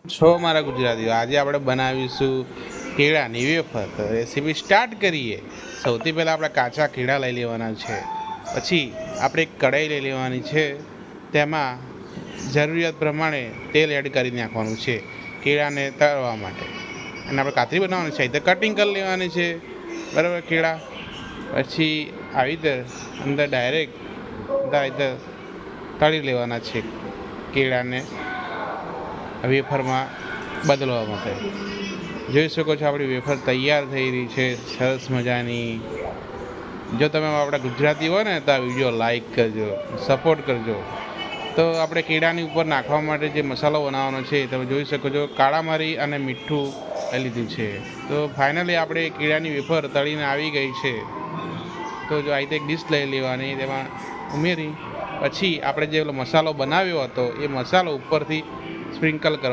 છો મારા ગુજરાતીઓ, આજે આપણે બનાવીશું કેળાની વેફર. તો રેસીપી સ્ટાર્ટ કરીએ. સૌથી પહેલાં આપણે કાચા કેળા લઈ લેવાના છે. પછી આપણે એક કઢાઈ લઈ લેવાની છે. તેમાં જરૂરિયાત પ્રમાણે તેલ એડ કરી નાખવાનું છે કેળાને તળવા માટે. અને આપણે કાતરી બનાવવાની છે તો કટિંગ કરી લેવાની છે, બરાબર. કેળા પછી આવી રીતે અંદર ડાયરેક્ટ તળી લેવાના છે કેળાને વેફરમાં બદલવા માટે. જોઈ શકો છો આપણી વેફર તૈયાર થઈ રહી છે, સરસ મજાની. જો તમે આપણા ગુજરાતી હોય ને તો આ વિડીયો લાઈક કરજો, સપોર્ટ કરજો. તો આપણે કેળાની ઉપર નાખવા માટે જે મસાલો બનાવવાનો છે તમે જોઈ શકો છો, કાળા મરી અને મીઠું લઈ લીધું છે. તો ફાઇનલી આપણે કેળાની વેફર તળીને આવી ગઈ છે. તો જો આ રીતે એક ડીશ લઈ લેવાની, તેમાં ઉમેરી પછી આપણે જે મસાલો બનાવ્યો હતો એ મસાલો ઉપરથી સ્પ્રિંકલ કરવાનો.